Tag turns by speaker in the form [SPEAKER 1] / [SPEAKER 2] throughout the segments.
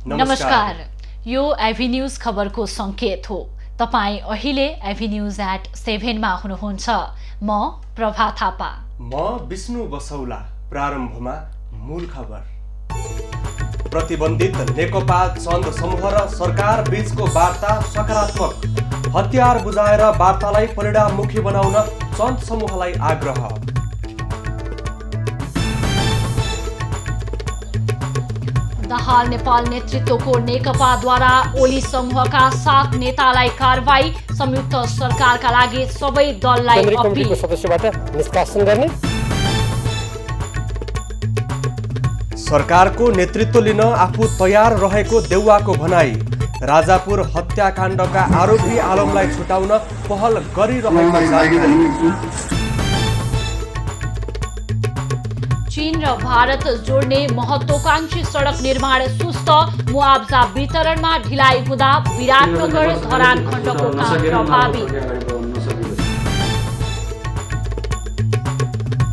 [SPEAKER 1] नमस्कार। यो एभी न्यूज खबरको संकेत हो। तपाई अहिले एभी न्यूज @7 मा हुनुहुन्छ। म प्रभा थापा।
[SPEAKER 2] म विष्णु बसौला। प्रारम्भमा मूल खबर। प्रतिबन्धित नेकपा चन्द समूह र सरकार बीचको वार्ता सकारात्मक। हतियार बुझाएर वार्तालाई परिणाममुखी बनाउन चन्द समूहलाई आग्रह।
[SPEAKER 1] दाहाल नेपाल नेतृत्वको नेकपाद्वारा ओली समूहका 7 नेतालाई कारबाही। संयुक्त सरकारका लागि सबै दललाई अपील।
[SPEAKER 3] सदस्यबाट निष्कासन गर्ने।
[SPEAKER 2] सरकारको नेतृत्व लिन आफू तयार रहेको देउवाको भनाई। राजापुर हत्याकाण्डका आरोपी आलमलाई छुटाउन पहल गरिरहेको जानकारी।
[SPEAKER 1] चीन र भारत जोड्ने महत्त्वकांक्षी सडक निर्माण सुस्त। मुआब्जा वितरणमा ढिलाइ हुँदा विराटनगर धरान खण्डको काम प्रभावित।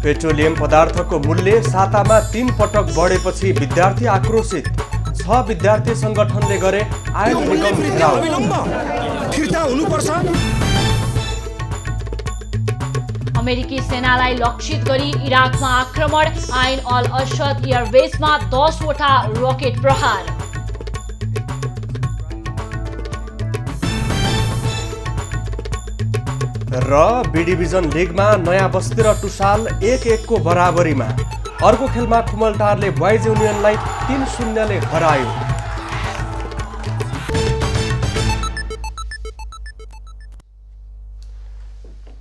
[SPEAKER 2] पेट्रोलियम पदार्थको मूल्य सातामा 3 पटक बढेपछि विद्यार्थी आक्रोशित। 6 विद्यार्थी संगठनले गरे आयात निगम घेराउ।
[SPEAKER 1] अमेरिकी सेनालाई लक्षित गरी इराकमा आक्रमण। आइन अल असद एयरबेसमा 10 वटा रकेट प्रहार।
[SPEAKER 2] र बी डिभिजन लिगमा नयाँ बस्ती र टुसाल 1-1 को बराबरीमा। अर्को खेलमा खुमलटारले बोइज युनियनलाई 3-0 ले हरायो।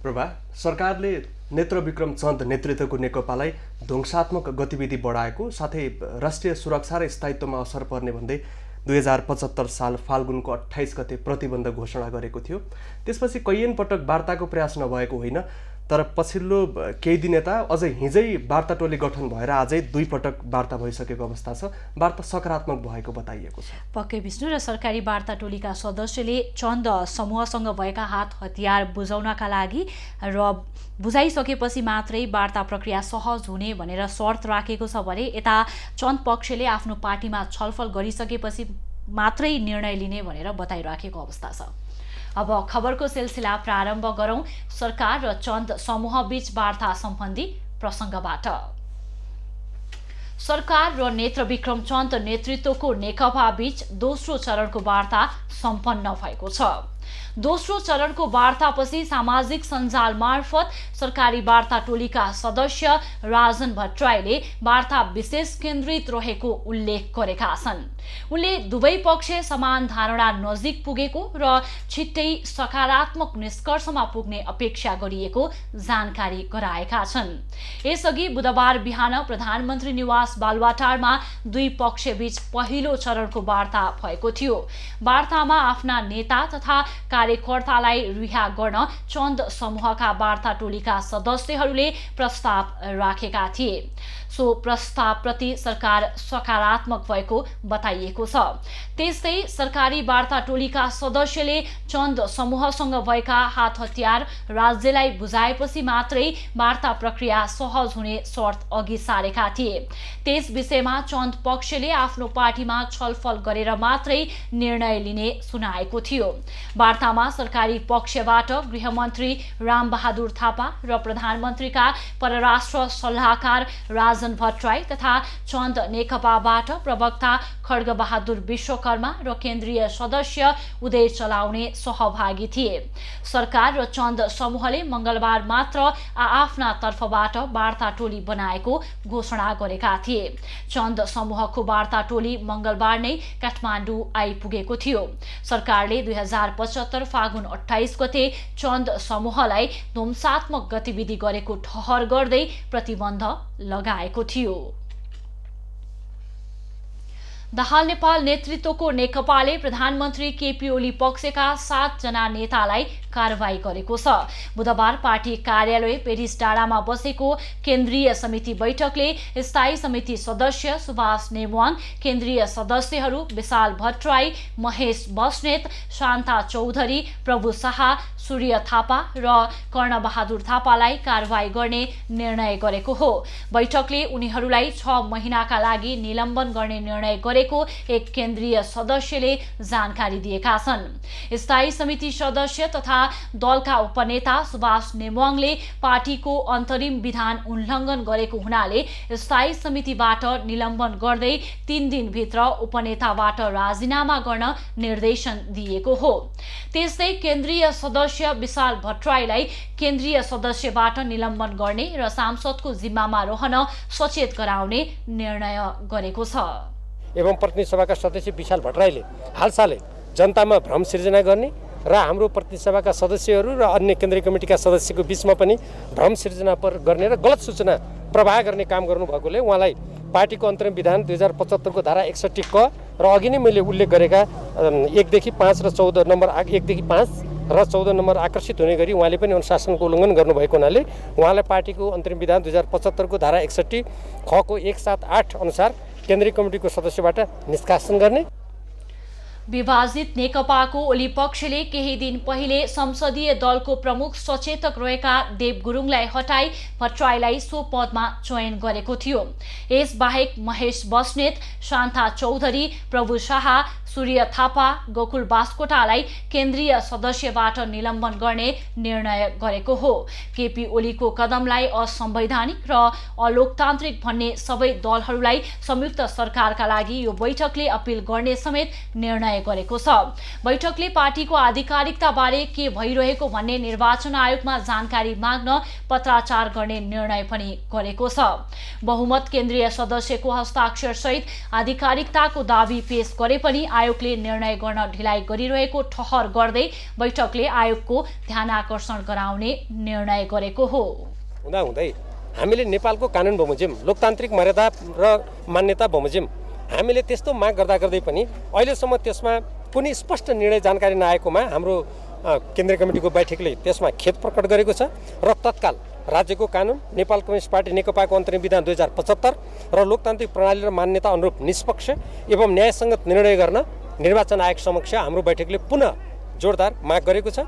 [SPEAKER 2] प्रभा, सरकारले नेत्रविक्रम चन्द नेतृत्वको नेकपालाई ध्वंसात्मक गतिविधि बढाएको साथै राष्ट्रिय सुरक्षा र स्थायित्वमा असर पर्ने भन्दै 2075 साल फाल्गुनको 28 गते प्रतिबन्ध घोषणा गरेको थियो। त्यसपछि कैयन पटक वार्ताको प्रयास नभएको होइन, तर पछिल्लो केही दिन यता अझै हिजै वार्ता टोली गठन भएर आजै 2 पटक वार्ता भइसकेको अवस्था छ। वार्ता सकारात्मक भएको बताइएको छ।
[SPEAKER 1] पक्कै विष्णु र सरकारी वार्ता टोलीका सदस्यले चन्द समूहसँग भएका हात हतियार बुझाउनका लागि र बुझाइसकेपछि मात्रै वार्ता प्रक्रिया सहज हुने भनेर शर्त राखेको छ भने यता चन्द पक्षले आफ्नो पार्टीमा छलफल गरिसकेपछि मात्रै निर्णय लिने भनेर बताइराखेको अवस्था छ। अब खबरको सिलसिला प्रारम्भ गरौं सरकार र चन्द समूह बीच वार्ता सम्बन्धी प्रसंगबाट। सरकार र नेत्रविक्रम चन्द नेतृत्वको नेकपा बीच दोस्रो चरणको वार्ता सम्पन्न भएको छ। दोस्रो चरणको वार्तापछि सामाजिक सञ्जाल मार्फत सरकारी वार्ता टोलीका सदस्य राजन भट्टराईले वार्ता विशेष केन्द्रित रहेको उल्लेख गरेका छन्। उनले दुवै पक्ष समान धारणा नजिक पुगेको र छिट्टै सकारात्मक निष्कर्षमा पुग्ने अपेक्षा गरिएको जानकारी गराएका छन्। यसअघि बुधबार बिहान प्रधानमन्त्री निवास बालुवाटारमा दुई पक्षबीच पहिलो चरणको वार्ता भएको थियो। वार्तामा आफ्ना नेता तथा कार्यकर्तालाई रिहा गर्न चन्द समूहका वार्ता टोलीका सदस्यहरूले प्रस्ताव राखेका थिए। सो प्रस्तावप्रति सरकार सकारात्मक भएको बताइएको छ। त्यस्तै सरकारी वार्ता टोलीका सदस्यले चन्द समूहसँग भएका हात हतियार राज्यलाई बुझाएपछि मात्रै वार्ता प्रक्रिया सहज हुने शर्त अघि सारेका थिए। त्यस विषयमा चन्द पक्षले आफ्नो पार्टीमा छलफल गरेर मात्रै निर्णय लिने सुनाएको थियो। वार्तामा सरकारी पक्षबाट गृहमन्त्री रामबहादुर थापा र प्रधानमन्त्रीका परराष्ट्र सल्लाहकार राजन भट्टराई तथा चन्द नेकपाबाट प्रवक्ता खड्गबहादुर विश्वकर्मा र केन्द्रीय सदस्य उदय चलाउने सहभागी थिए। सरकार र चन्द समूहले मंगलबार मात्र आफ्ना तर्फबाट वार्ता टोली बनाएको घोषणा गरेका थिए। चन्द समूहको वार्ता टोली मंगलबार नै काठमाडौँ आइपुगेको थियो। सरकारले 2075 फागुन 28 गते चन्द समूहलाई ध्वंसात्मक गतिविधि गरेको ठहर गर्दै प्रतिबन्ध लगाएको थियो। दाहाल नेपाल नेतृत्वको नेकपाले प्रधानमन्त्री केपी ओली पक्षका 7 जना नेतालाई कारबाही गरेको छ। बुधबार पार्टी कार्यालय पेरिस डाँडामा बसेको केन्द्रीय समिति बैठकले स्थायी समिति सदस्य सुभाष नेमवाङ, केन्द्रीय सदस्यहरू विशाल भट्टराई, महेश बस्नेत, शान्ता चौधरी, प्रभु शाह, सूर्य थापा र कर्णबहादुर थापालाई कारबाही गर्ने निर्णय गरेको हो। बैठकले उनीहरूलाई 6 महिनाका लागि निलम्बन गर्ने निर्णय गरेको गरेको एक केन्द्रीय सदस्यले जानकारी दिएका छन्। स्थायी समिति सदस्य तथा दलका उपनेता सुभाष नेमवाङले पार्टीको अन्तरिम विधान उल्लङ्घन गरेको हुनाले स्थायी समितिबाट निलम्बन गर्दै 3 दिनभित्र उपनेताबाट राजीनामा गर्न निर्देशन दिएको हो। त्यस्तै केन्द्रीय सदस्य विशाल भट्टराईलाई केन्द्रीय सदस्यबाट निलम्बन गर्ने र सांसदको जिम्मामा रहन सचेत गराउने निर्णय गरेको छ।
[SPEAKER 3] एवं प्रतिनिधि सभाका सदस्य विशाल भट्टराईले हालसालै जनतामा भ्रम सिर्जना गर्ने र हाम्रो प्रतिनिधि सभाका सदस्यहरू र अन्य केन्द्रीय कमिटीका सदस्यको बीचमा पनि भ्रम सिर्जना गर्ने र गलत सूचना प्रवाह गर्ने काम गर्नुभएकोले उहाँलाई पार्टीको अन्तरिम विधान 2075 को धारा 61 क र अघि नै मैले उल्लेख गरेका 1 देखि 5 र 14 नम्बर 1 देखि 5 र 14 नम्बर आकर्षित हुने गरी उहाँले पनि अनुशासनको उल्लङ्घन गर्नुभएको हुनाले उहाँलाई पार्टीको अन्तरिम विधान 2075 को धारा 61 ख को 178 अनुसार केन्द्रीय कमिटीको सदस्यबाट निष्कासन गर्ने।
[SPEAKER 1] विभाजित नेकपाको ओली पक्षले केही दिन पहिले संसदीय दलको प्रमुख सचेतक रहेका देव गुरुङलाई हटाई भट्टराईलाई सो पदमा चयन गरेको थियो। यसबाहेक महेश बस्नेत, शान्ता चौधरी, प्रभु शाह, सूर्य थापा, गोकुल बास्कोटालाई केन्द्रीय सदस्यबाट निलम्बन गर्ने निर्णय गरेको हो। केपी ओलीको कदमलाई असंवैधानिक र अलोकतान्त्रिक भन्ने सबै दलहरूलाई संयुक्त सरकारका लागि यो बैठकले अपील गर्ने समेत निर्णय गरेको छ। बैठकले पार्टीको आधिकारिकताबारे के भइरहेको भन्ने निर्वाचन आयोगमा जानकारी माग्न पत्राचार गर्ने निर्णय पनि गरेको छ। बहुमत केन्द्रीय सदस्यको हस्ताक्षर सहित आधिकारिकताको दाबी पेश गरे पनि आयोगले निर्णय गर्न ढिलाइ गरिरहेको ठहर गर्दै बैठकले आयोगको ध्यानाकर्षण गराउने निर्णय गरेको हो।
[SPEAKER 3] हुँदाहुँदै हामीले नेपालको कानुन बमोजिम लोकतान्त्रिक मर्यादा र मान्यता बमोजिम हामीले त्यस्तो माग गर्दा गर्दै पनि अहिलेसम्म त्यसमा कुनै स्पष्ट निर्णय जानकारी नआएकोमा हाम्रो केन्द्रीय कमिटीको बैठकले त्यसमा खेद प्रकट गरेको छ र तत्काल राज्यको कानुन, नेपाल कम्युनिस्ट पार्टी नेकपाको अन्तरिम विधान 2075 र लोकतान्त्रिक प्रणाली र मान्यता अनुरूप निष्पक्ष एवं न्यायसङ्गत निर्णय गर्न निर्वाचन आयोग समक्ष हाम्रो बैठकले पुनः जोरदार माग गरेको छ।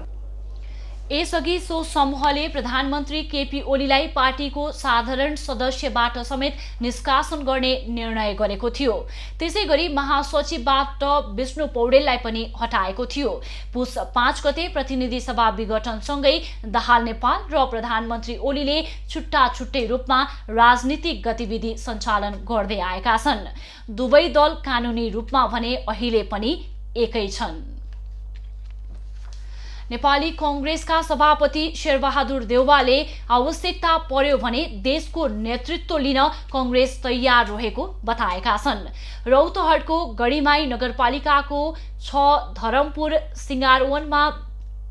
[SPEAKER 1] यसअघि सो समूहले प्रधानमन्त्री केपी ओलीलाई पार्टीको साधारण सदस्यबाट समेत निष्कासन गर्ने निर्णय गरेको थियो। त्यसैगरी महासचिवबाट विष्णु पौडेललाई पनि हटाएको थियो। पुस 5 गते प्रतिनिधि सभा विघटनसँगै दाहाल नेपाल र प्रधानमन्त्री ओलीले छुट्टा छुट्टै रूपमा राजनीतिक गतिविधि सञ्चालन गर्दै आएका छन्। दुवै दल कानुनी रूपमा भने अहिले पनि एकै छन्। नेपाली कांग्रेसका सभापति शेरबहादुर देउवाले आवश्यकता पर्यो भने देशको नेतृत्व लिन कांग्रेस तयार रहेको बताएका छन्। रौतहटको गढीमाई नगरपालिकाको 6 धरमपुर सिंगारवनमा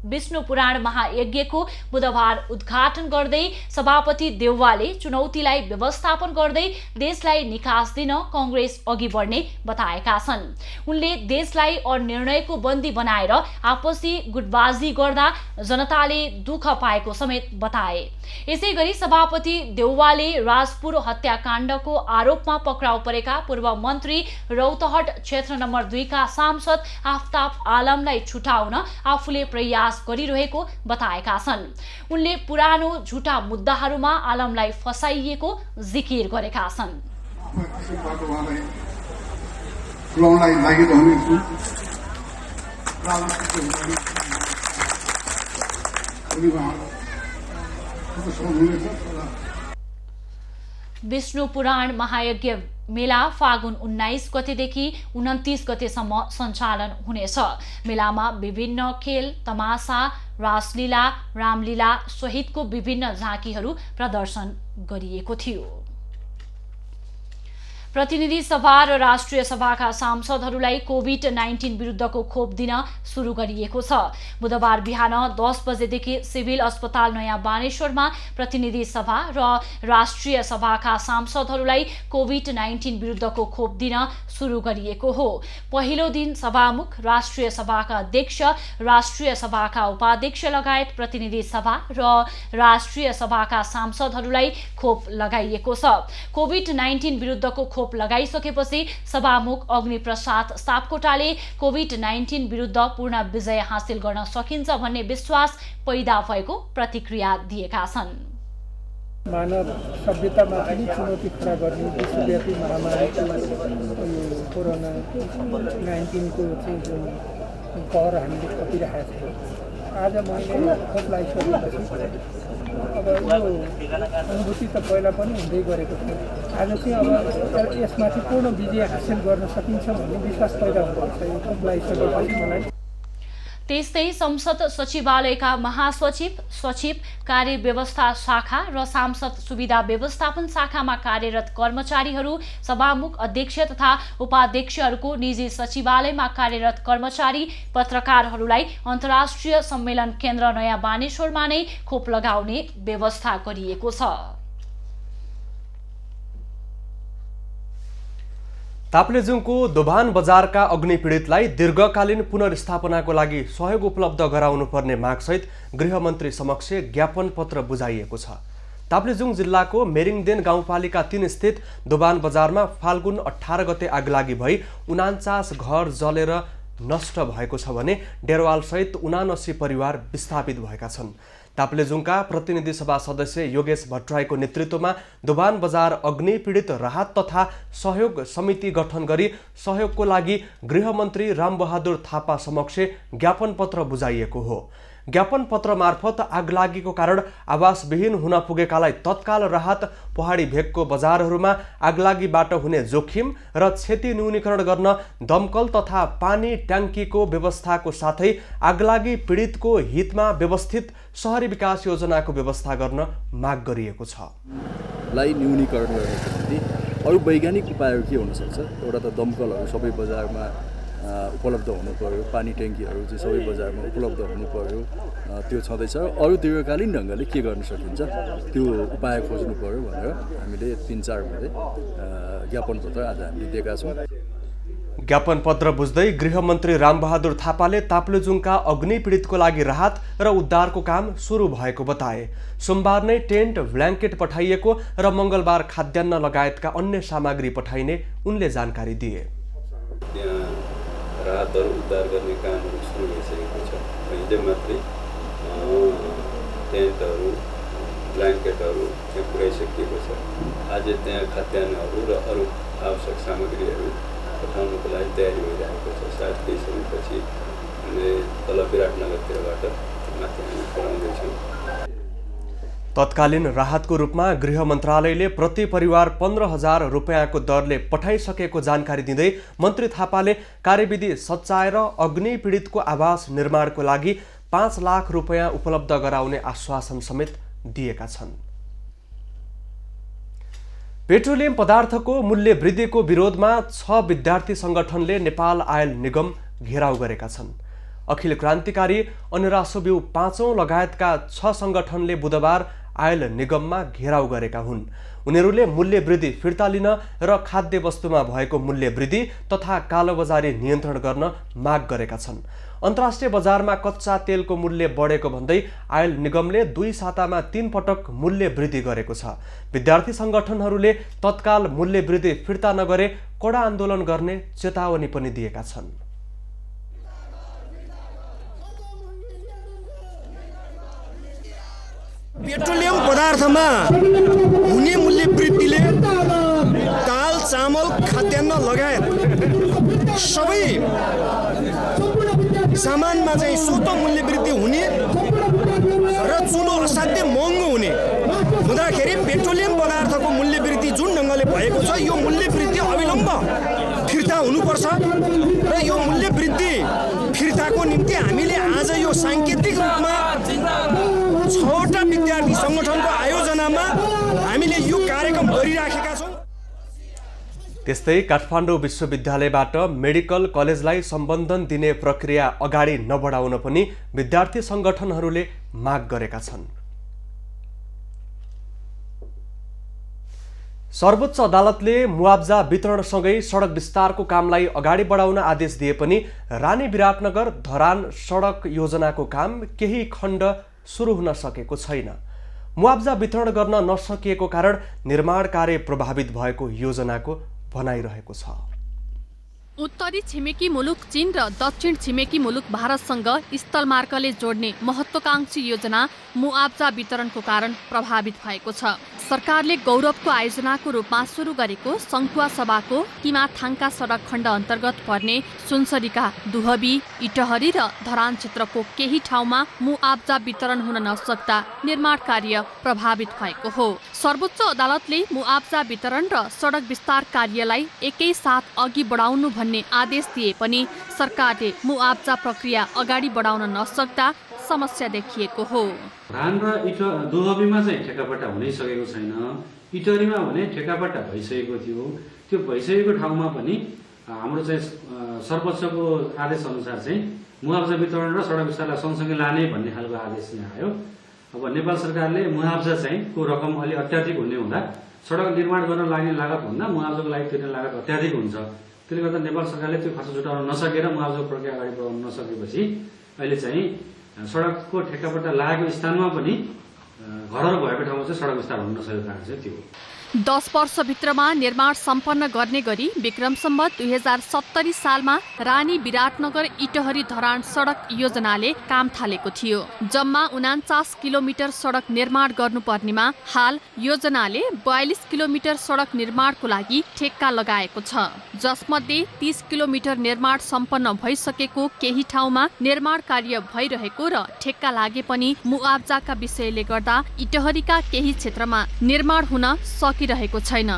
[SPEAKER 1] विष्णु पुराण महायज्ञको बुधबार उद्घाटन गर्दै सभापति देउवाले चुनौतीलाई व्यवस्थापन गर्दै देशलाई निकास दिन कांग्रेस अघि बढ्ने बताएका छन्। उनले देशलाई अनिर्णयको बन्दी बनाएर आपसी गुटबाजी गर्दा जनताले दुःख पाएको समेत बताए। यसैगरी सभापति देउवाले राजपुर हत्याकाण्डको आरोपमा पक्राउ परेका पूर्व मन्त्री रौतहट क्षेत्र नम्बर 2 का सांसद आफ्ताब आलमलाई छुटाउन आफूले प्रयास गरिरहेको बताएका छन्। उनले पुरानो झुटा मुद्दाहरूमा आलमलाई फसाइएको जिकिर गरेका छन्। विष्णु पुराण महायज्ञ मेला फागुन 19 गतेदेखि 29 गतेसम्म सञ्चालन हुनेछ। मेलामा विभिन्न खेल, तमासा, रासलीला, रामलीला सहितको विभिन्न झाँकीहरू प्रदर्शन गरिएको थियो। प्रतिनिधि सभा र राष्ट्रिय सभाका सांसदहरूलाई कोभिड-19 विरुद्धको खोप दिन सुरु गरिएको छ। बुधबार बिहान 10 बजेदेखि सिभिल अस्पताल नयाँ बानेश्वरमा प्रतिनिधि सभा र राष्ट्रिय सभाका सांसदहरूलाई कोभिड-19 विरुद्धको खोप दिन सुरु गरिएको हो। पहिलो दिन सभामुख, राष्ट्रिय सभाका अध्यक्ष, राष्ट्रिय सभाका उपाध्यक्ष लगायत प्रतिनिधि सभा र राष्ट्रिय सभाका सांसदहरूलाई खोप लगाइएको छ। कोभिड-19 विरुद्धको खोप लगाइसकेपछि सभामुख अग्निप्रसाद सापकोटाले कोभिड-19 विरुद्ध पूर्ण विजय हासिल गर्न सकिन्छ भन्ने विश्वास पैदा भएको प्रतिक्रिया दिएका छन्।
[SPEAKER 4] मानव सभ्यतामा पनि चुनौती खडा गर्ने विश्वव्यापी महामारीको यो कोरोना 19 को चाहिँ जुन कहर हामीले खपिरहेका छौँ। आज मैले खोप लगाइसकेपछि अब यो अनुभूति त पहिला पनि हुँदै गरेको थियो। आज चाहिँ अब यसमाथि पूर्ण विजय हासिल गर्न सकिन्छ भन्ने विश्वास पैदा हुँदैछ यो खोप लगाइसकेपछि मलाई।
[SPEAKER 1] त्यस्तै संसद सचिवालयका महासचिव, सचिव, कार्य व्यवस्था शाखा र सांसद सुविधा व्यवस्थापन शाखामा कार्यरत कर्मचारीहरू, सभामुख, अध्यक्ष तथा उपाध्यक्षहरूको निजी सचिवालयमा कार्यरत कर्मचारी, पत्रकारहरूलाई अन्तर्राष्ट्रिय सम्मेलन केन्द्र नयाँ बानेश्वरमा नै खोप लगाउने व्यवस्था गरिएको छ।
[SPEAKER 2] ताप्लेजुङको दोभान बजारका अग्नि पीडितलाई दीर्घकालीन पुनर्स्थापनाको लागि सहयोग उपलब्ध गराउनुपर्ने मागसहित गृहमन्त्री समक्ष ज्ञापन पत्र बुझाइएको छ। ताप्लेजुङ जिल्लाको मेरिङदेन गाउँपालिका 3 स्थित दोभान बजारमा फाल्गुन 18 गते आगलागी भई 49 घर जलेर नष्ट भएको छ भने डेरवालसहित 79 परिवार विस्थापित भएका छन्। ताप्लेजुङका प्रतिनिधि सभा सदस्य योगेश भट्टराईको नेतृत्वमा दोभान बजार अग्नि पीडित राहत तथा सहयोग समिति गठन गरी सहयोगको लागि गृहमन्त्री रामबहादुर थापा समक्ष ज्ञापन पत्र बुझाइएको हो। ज्ञापन पत्र मार्फत आगलागीको कारण आवासविहीन हुन पुगेकालाई तत्काल राहत, पहाडी भेगको बजारहरूमा आगलागीबाट हुने जोखिम र क्षति न्यूनीकरण गर्न दमकल तथा पानी ट्याङ्कीको व्यवस्थाको साथै आगलागी पीडितको हितमा व्यवस्थित शहरी विकास योजनाको व्यवस्था गर्न माग गरिएको छ।
[SPEAKER 5] लाई न्यूनीकरण गर्नको निम्ति अरू वैज्ञानिक उपायहरू के हुन सक्छ? एउटा त दमकलहरू सबै बजारमा उपलब्ध हुनु पर्यो, पानी ट्याङ्कीहरू चाहिँ सबै बजारमा उपलब्ध हुनु पर्यो, त्यो छँदैछ। अरू दीर्घकालीन ढङ्गले के गर्न सकिन्छ त्यो उपाय खोज्नु पर्यो भनेर हामीले 3-4 मध्ये ज्ञापन पत्र आज हामीले दिएका छौँ।
[SPEAKER 2] ज्ञापन पत्र बुझ्दै गृहमन्त्री रामबहादुर थापाले ताप्लेजुङका अग्नि पीडितको लागि राहत र उद्धारको काम सुरु भएको बताए। सोमबार नै टेन्ट, ब्ल्याङ्केट पठाइएको र मंगलबार खाद्यान्न लगायतका अन्य सामग्री पठाइने उनले जानकारी दिए।
[SPEAKER 6] राहतहरू उद्धार गर्ने कामहरू सुरु भइसकेको छ। हिजो मात्रै टेन्टहरू, ब्ल्याङ्केटहरू त्यहाँ पुर्याइसकिएको छ। आज त्यहाँ खाद्यान्नहरू र अरू आवश्यक सामग्रीहरू पठाउनुको लागि तयारी भइरहेको छ। सायद केही समयपछि तल विराटनगरतिरबाट माथि हामी पठाउँदैछौँ।
[SPEAKER 2] तत्कालीन राहतको रूपमा गृह मन्त्रालयले प्रति परिवार 15,000 रुपैयाँको दरले पठाइसकेको जानकारी दिँदै मन्त्री थापाले कार्यविधि सच्याएर अग्नि पीडितको आवास निर्माणको लागि 5 लाख रुपैयाँ उपलब्ध गराउने आश्वासन समेत दिएका छन्। पेट्रोलियम पदार्थको मूल्य वृद्धिको विरोधमा 6 विद्यार्थी संगठनले नेपाल आयल निगम घेराउ गरेका छन्। अखिल क्रान्तिकारी अनिरासोब्यू 5औं लगायतका 6 संगठनले बुधबार आयल निगममा घेराउ गरेका हुन्। उनीहरूले मूल्य वृद्धि फिर्ता लिन र खाद्य वस्तुमा भएको मूल्य वृद्धि तथा कालोबजारी नियन्त्रण गर्न माग गरेका छन्। अन्तर्राष्ट्रिय बजारमा कच्चा तेलको मूल्य बढेको भन्दै आयल निगमले 2 सातामा 3 पटक मूल्य वृद्धि गरेको छ। विद्यार्थी संगठनहरूले तत्काल मूल्य वृद्धि फिर्ता नगरे कडा आन्दोलन गर्ने चेतावनी पनि दिएका छन्।
[SPEAKER 7] पेट्रोलियम पदार्थमा हुने मूल्य वृद्धिले दाल, चामल, खाद्यान्न लगायत सबै सामानमा चाहिँ स्वत मूल्य वृद्धि हुने र चुलो असाध्य महँगो हुने हुँदाखेरि पेट्रोलियम पदार्थको मूल्य वृद्धि जुन ढङ्गले भएको छ यो मूल्य वृद्धि अविलम्ब फिर्ता हुनुपर्छ र यो मूल्य वृद्धि फिर्ताको निम्ति हामीले आज यो सांकेतिक रूपमा 6वटा विद्यार्थी संगठनको आयोजनामा हामीले यो कार्यक्रम गरिराखेका छौँ।
[SPEAKER 2] त्यस्तै काठमाडौँ विश्वविद्यालयबाट मेडिकल कलेजलाई सम्बन्धन दिने प्रक्रिया अगाडि नबढाउन पनि विद्यार्थी संगठनहरूले माग गरेका छन्। सर्वोच्च अदालतले मुआब्जा वितरणसँगै सडक विस्तारको कामलाई अगाडि बढाउन आदेश दिए पनि रानी विराटनगर धरान सडक योजनाको काम केही खण्ड सुरु हुन सकेको छैन। मुआब्जा वितरण गर्न नसकिएको कारण निर्माण कार्य प्रभावित भएको योजनाको भनाइरहेको छ।
[SPEAKER 8] उत्तरी छिमेकी मुलुक चीन र दक्षिण छिमेकी मुलुक भारतसँग स्थलमार्गले जोड्ने महत्त्वाकांक्षी योजना मुआब्जा वितरणको कारण प्रभावित भएको छ। सरकारले गौरवको आयोजनाको रूपमा सुरु गरेको सङ्खुवा सभाको किमाथाङका सडक खण्ड अन्तर्गत पर्ने सुनसरीका दुहबी, इटहरी र धरान क्षेत्रको केही ठाउँमा मुआब्जा वितरण हुन नसक्दा निर्माण कार्य प्रभावित भएको हो। सर्वोच्च अदालतले मुआब्जा वितरण र सडक विस्तार कार्यलाई एकैसाथ अघि बढाउनु भन्ने आदेश दिए पनि सरकारले मुआब्जा प्रक्रिया अगाडि बढाउन नसक्दा समस्या देखिएको हो।
[SPEAKER 9] धान र दुहबीमा चाहिँ ठेकापट्टा हुनै सकेको छैन। इटहरीमा भने ठेकापट्टा भइसकेको थियो। त्यो भइसकेको ठाउँमा पनि हाम्रो चाहिँ सर्वोच्चको आदेश अनुसार चाहिँ मुआब्जा वितरण र सडक विस्तारलाई सँगसँगै लाने भन्ने खालको आदेश यहाँ आयो। अब नेपाल सरकारले मुआब्जा चाहिँ को रकम अलि अत्याधिक हुने हुँदा सडक निर्माण गर्न लाग्ने लागतभन्दा मुआब्जाको लागि तिर्ने लागत अत्याधिक हुन्छ। त्यसले गर्दा नेपाल सरकारले त्यो खर्च जुटाउन नसकेर मुआब्जाको प्रक्रिया अगाडि बढाउन नसकेपछि अहिले चाहिँ सडकको ठेक्कापट्टा लागेको स्थानमा पनि घरहरू भएको ठाउँमा चाहिँ सडक विस्तार हुन नसकेको कारण चाहिँ त्यो हो।
[SPEAKER 8] 10 वर्षभित्रमा निर्माण सम्पन्न गर्ने गरी विक्रम सम्वत 2070 सालमा रानी विराटनगर इटहरी धरान सडक योजनाले काम थालेको थियो। जम्मा 49 किलोमिटर सडक निर्माण गर्नुपर्नेमा हाल योजनाले 42 किलोमिटर सडक निर्माणको लागि ठेक्का लगाएको छ, जसमध्ये 30 किलोमिटर निर्माण सम्पन्न भइसकेको, केही ठाउँमा निर्माण कार्य भइरहेको र ठेक्का लागे पनि मुआब्जाका विषयले गर्दा इटहरीका केही क्षेत्रमा निर्माण हुन रहेको छैन।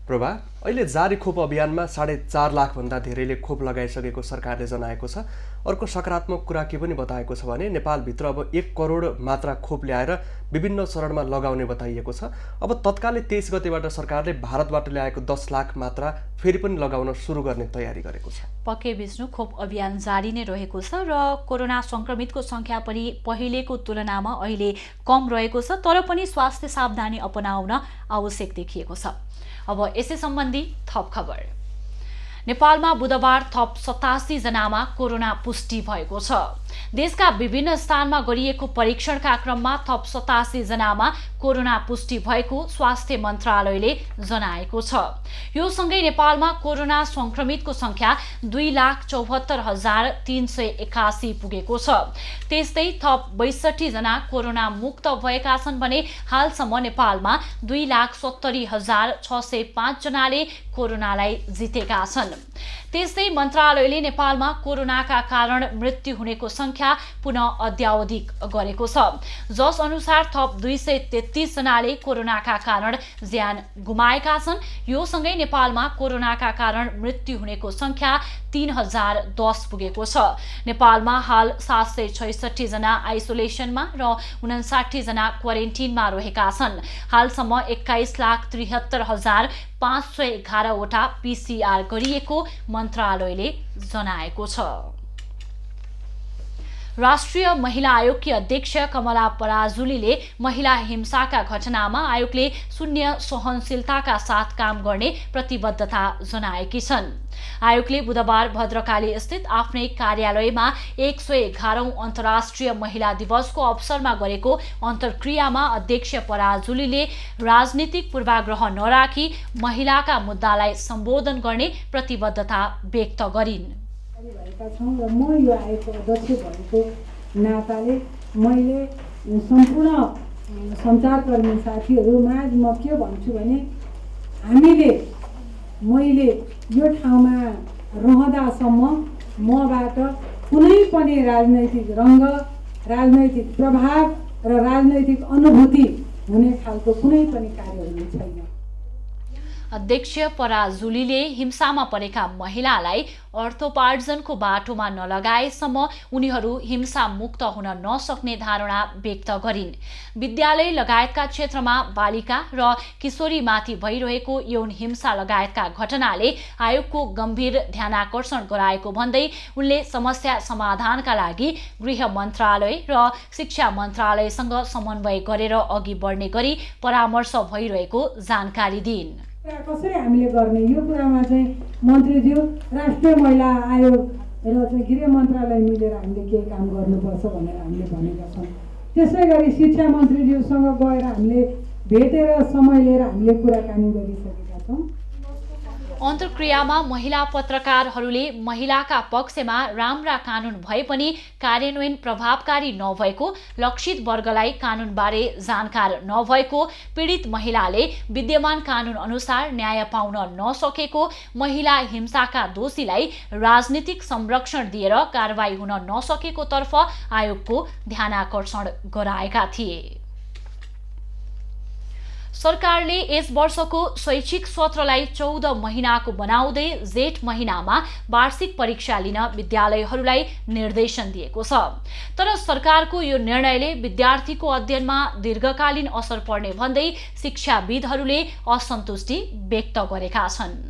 [SPEAKER 2] प्रभा, अहिले जारी खोप अभियानमा 4.5 लाखभन्दा धेरैले खोप लगाइसकेको सरकारले जनाएको छ। अर्को सकारात्मक कुरा के पनि बताएको छ भने नेपालभित्र अब 1 करोड मात्रा खोप ल्याएर विभिन्न चरणमा लगाउने बताइएको छ। अब तत्कालै 23 गतेबाट सरकारले भारतबाट ल्याएको 10 लाख मात्रा फेरि पनि लगाउन सुरु गर्ने तयारी गरेको छ।
[SPEAKER 1] पक्कै विष्णु, खोप अभियान जारी नै रहेको छ र कोरोना संक्रमितको संख्या पनि पहिलेको तुलनामा अहिले कम रहेको छ, तर पनि स्वास्थ्य सावधानी अपनाउन आवश्यक देखिएको छ। अब यसै सम्बन्धी थप खबर। नेपालमा बुधबार थप 87 जनामा कोरोना पुष्टि भएको छ। देशका विभिन्न स्थानमा गरिएको परीक्षणका क्रममा थप 87 जनामा कोरोना पुष्टि भएको स्वास्थ्य मन्त्रालयले जनाएको छ। यो सँगै नेपालमा कोरोना संक्रमितको संख्या 2,74,381 पुगेको छ। त्यस्तै थप 62 जना कोरोना मुक्त भएका छन् भने हालसम्म नेपालमा 2,70,605 जनाले कोरोनालाई जितेका छन्। त्यस्तै मन्त्रालयले नेपालमा कोरोनाका कारण मृत्यु हुनेको संख्या पुनः अद्यावधिक गरेको छ, जस अनुसार थप 233 जनाले कोरोनाका कारण ज्यान गुमाएका छन्। यो सँगै नेपालमा कोरोनाका कारण मृत्यु हुनेको संख्या 3010 पुगेको छ। नेपालमा हाल 766 जना आइसोलेसनमा र 59 जना क्वारेन्टिनमा रहेका छन्। हालसम्म 21,73,511 वटा PCR गरिएको मन्त्रालयले जनाएको छ। राष्ट्रिय महिला आयोगकी अध्यक्ष कमला पराजुलीले महिला हिंसाका घटनामा आयोगले शून्य सहनशीलताका साथ काम गर्ने प्रतिबद्धता जनाएकी छन्। आयोगले बुधबार भद्रकाली स्थित आफ्नै कार्यालयमा 111औं अन्तर्राष्ट्रिय महिला दिवसको अवसरमा गरेको अन्तर्क्रियामा अध्यक्ष पराजुलीले राजनीतिक पूर्वाग्रह नराखी महिलाका मुद्दालाई सम्बोधन गर्ने प्रतिबद्धता व्यक्त गरिन्।
[SPEAKER 10] भएका छौँ र म यो आयोगको अध्यक्ष भएको नाताले मैले सम्पूर्ण सञ्चारकर्मी साथीहरूमा म के भन्छु भने मैले यो ठाउँमा रहँदासम्म मबाट कुनै पनि राजनैतिक रङ्ग, राजनैतिक प्रभाव र राजनैतिक अनुभूति हुने खालको कुनै पनि कार्य हुने छैन।
[SPEAKER 1] अध्यक्ष पराजुलीले हिंसामा परेका महिलालाई अर्थोपार्जनको बाटोमा नलगाएसम्म उनीहरू हिंसा मुक्त हुन नसक्ने धारणा व्यक्त गरिन्। विद्यालय लगायतका क्षेत्रमा बालिका र किशोरीमाथि भइरहेको यौन हिंसा लगायतका घटनाले आयोगको गम्भीर ध्यानाकर्षण गराएको भन्दै उनले समस्या समाधानका लागि गृह मन्त्रालय र शिक्षा मन्त्रालयसँग समन्वय गरेर अघि बढ्ने गरी परामर्श भइरहेको जानकारी दिइन्।
[SPEAKER 10] कसरी हामीले गर्ने यो कुरामा चाहिँ मन्त्रीज्यू, राष्ट्रिय महिला आयोग र चाहिँ गृह मन्त्रालय मिलेर हामीले केही काम गर्नुपर्छ भनेर हामीले भनेका छौँ। त्यसै गरी शिक्षा मन्त्रीज्यूसँग गएर हामीले भेटेर समय लिएर हामीले कुराकानी गरिसकेका छौँ।
[SPEAKER 1] अन्तर्क्रियामा महिला पत्रकारहरूले महिलाका पक्षमा राम्रा कानुन भए पनि कार्यान्वयन प्रभावकारी नभएको, लक्षित वर्गलाई कानुनबारे जानकार नभएको, पीडित महिलाले विद्यमान कानुन अनुसार न्याय पाउन नसकेको, महिला हिंसाका दोषीलाई राजनीतिक संरक्षण दिएर कारबाही हुन नसकेको तर्फ आयोगको ध्यानाकर्षण गराएका थिए। सरकारले यस वर्षको शैक्षिक सत्रलाई 14 महिनाको बनाउँदै जेठ महिनामा वार्षिक परीक्षा लिन विद्यालयहरूलाई निर्देशन दिएको छ। तर सरकारको यो निर्णयले विद्यार्थीको अध्ययनमा दीर्घकालीन असर पर्ने भन्दै शिक्षाविदहरूले असन्तुष्टि व्यक्त गरेका छन्।